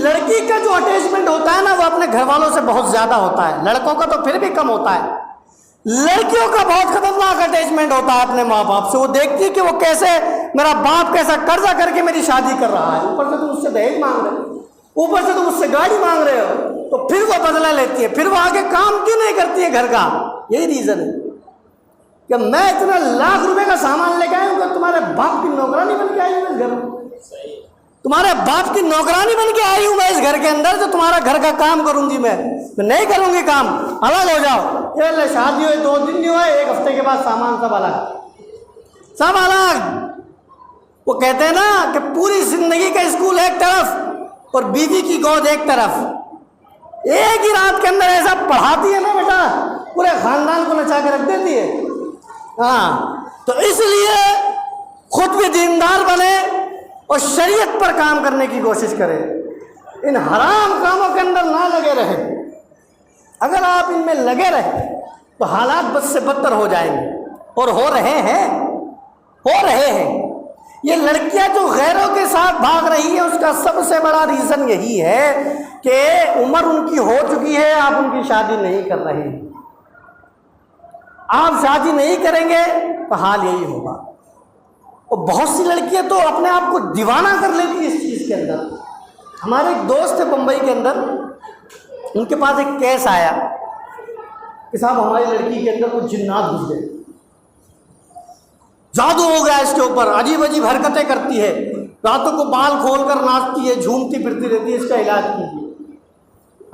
لڑکی کا جو اٹیچمنٹ ہوتا ہے نا وہ اپنے گھر والوں سے بہت زیادہ ہوتا ہے، لڑکوں کا تو پھر بھی کم ہوتا ہے۔ لڑکیوں کا بہت خطرناک اٹیچمنٹ ہوتا ہے اپنے ماں باپ سے۔ وہ دیکھتی ہے کہ وہ کیسے، میرا باپ کیسا قرضہ کر کے میری شادی کر رہا ہے، اوپر سے تم اس سے دہیج مانگ رہے ہو، اوپر سے تم اس سے گاڑی مانگ رہے ہو، تو پھر وہ بدلہ لیتی ہے، پھر وہ آگے کام کیوں نہیں کرتی ہے گھر کا؟ یہی ریزن ہے کہ میں اتنا لاکھ روپے کا سامان لے کے آئی ہوں کہ تمہارے باپ کی نوکرانی بن کے آئی ہوں اس گھر میں، تمہارے باپ کی نوکرانی بن کے آئی ہوں میں اس گھر کے اندر، جو تمہارا گھر کا کام کروں گی، میں نہیں کروں گی کام، الگ ہو جاؤ۔ یہ لے شادی ہوئے 2 دن نہیں ہوئے، 1 ہفتے کے بعد سامان سب الگ، سب الگ۔ وہ کہتے ہیں نا کہ پوری زندگی کا اسکول ایک طرف اور بیوی کی گود ایک طرف، ایک ہی رات کے اندر ایسا پڑھاتی ہے نا بیٹا، پورے خاندان کو نچا کے رکھ دیتی ہے۔ ہاں، تو اس لیے خود بھی دیندار بنے اور شریعت پر کام کرنے کی کوشش کرے، ان حرام کاموں کے اندر نہ لگے رہے۔ اگر آپ ان میں لگے رہے تو حالات بد سے بدتر ہو جائیں گے، اور ہو رہے ہیں۔ یہ لڑکیاں جو غیروں کے ساتھ بھاگ رہی ہیں، اس کا سب سے بڑا ریزن یہی ہے کہ عمر ان کی ہو چکی ہے، آپ ان کی شادی نہیں کر رہے ہیں۔ آپ شادی نہیں کریں گے تو حال یہی ہوگا۔ اور بہت سی لڑکیاں تو اپنے آپ کو دیوانہ کر لیتی ہیں اس چیز کے اندر۔ ہمارے ایک دوست ہے بمبئی کے اندر، ان کے پاس ایک کیس آیا کہ صاحب ہماری لڑکی کے اندر کچھ جنات گھس گئے، جادو ہو گیا اس کے اوپر، عجیب عجیب حرکتیں کرتی ہے، راتوں کو بال کھول کر ناچتی ہے، جھومتی پھرتی رہتی ہے، اس کا علاج کیجیے۔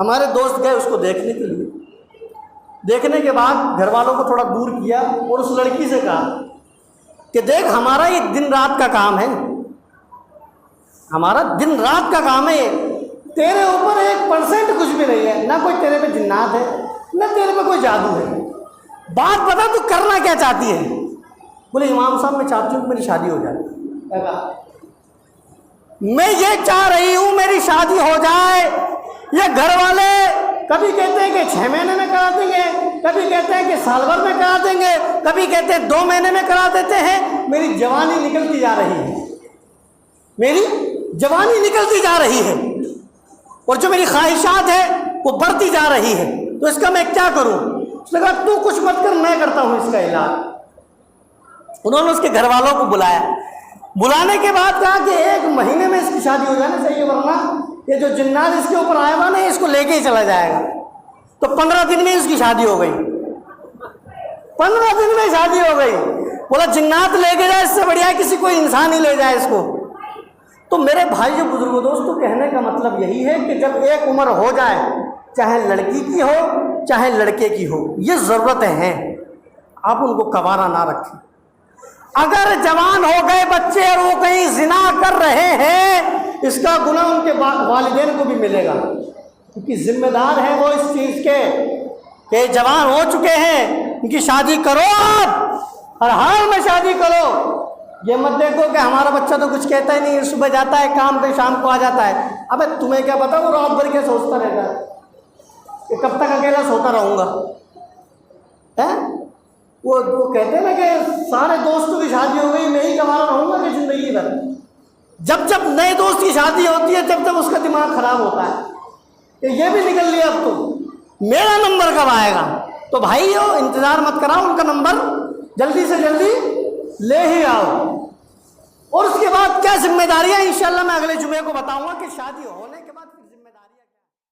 ہمارے دوست گئے اس کو دیکھنے کے لیے، دیکھنے کے بعد گھر والوں کو تھوڑا دور کیا اور اس لڑکی سے کہا کہ دیکھ ہمارا یہ دن رات کا کام ہے، ہمارا دن رات کا کام ہے، تیرے اوپر 1% کچھ بھی نہیں ہے، نہ کوئی تیرے پہ جنات ہے، نہ تیرے پہ کوئی جادو ہے، بات بتا تو کرنا کیا چاہتی ہے؟ بولے امام صاحب میں چاہتی ہوں کہ میری شادی ہو جائے۔ میں یہ چاہ رہی ہوں میری شادی ہو جائے۔ یہ گھر والے کبھی کہتے ہیں کہ 6 مہینے میں کرا دیں گے، کبھی کہتے ہیں کہ سال بھر میں کرا دیں گے، کبھی کہتے ہیں 2 مہینے میں کرا دیتے ہیں۔ میری جوانی نکلتی جا رہی ہے، میری جوانی نکلتی جا رہی ہے، اور جو میری خواہشات ہے وہ بڑھتی جا رہی ہے، تو اس کا میں کیا کروں؟ اس نے کہا تو کچھ مت کر، میں کرتا ہوں اس کا علاج۔ انہوں نے اس کے گھر والوں کو بلایا، بلانے کے بعد کہا کہ 1 مہینے میں اس کی شادی ہو جانا چاہیے، ورنہ یہ جو جنات اس کے اوپر آئے ہوا نا اس کو لے کے ہی چلا جائے گا۔ تو 15 دن میں اس کی شادی ہو گئی، 15 دن میں شادی ہو گئی۔ بولا جنات لے کے جائے، اس سے بڑھیا کسی کوئی انسان ہی لے جائے اس کو۔ تو میرے بھائیو بزرگوں دوستوں، کہنے کا مطلب یہی ہے کہ جب ایک عمر ہو جائے، چاہے لڑکی کی ہو چاہے لڑکے کی ہو، یہ ضرورتیں ہیں، آپ ان کو کوارا نہ رکھیں۔ اگر جوان ہو گئے بچے اور وہ کہیں زنا کر رہے ہیں، اس کا گناہ ان کے والدین کو بھی ملے گا، کیونکہ ذمہ دار ہیں وہ اس چیز کے کہ جوان ہو چکے ہیں، ان کی شادی کرو، آپ ہر حال میں شادی کرو۔ یہ مت دیکھو کہ ہمارا بچہ تو کچھ کہتا ہی نہیں، صبح جاتا ہے کام پہ شام کو آ جاتا ہے۔ ابے تمہیں کیا پتا وہ رات بھر کے سوچتا رہتا ہے کہ کب تک اکیلا سوتا رہوں گا۔ وہ کہتے ہیں نا کہ سارے دوستوں کی شادی ہو گئی، میں ہی کمانا رہوں گا کہ زندگی بھر۔ جب نئے دوست کی شادی ہوتی ہے تب اس کا دماغ خراب ہوتا ہے کہ یہ بھی نکل لیا، اب تو میرا نمبر کب آئے گا؟ تو بھائیو انتظار مت کراؤ، ان کا نمبر جلدی سے جلدی لے ہی آؤ۔ اور اس کے بعد کیا ذمہ داریاں، انشاءاللہ میں اگلے جمعے کو بتاؤں گا کہ شادی ہونے کے بعد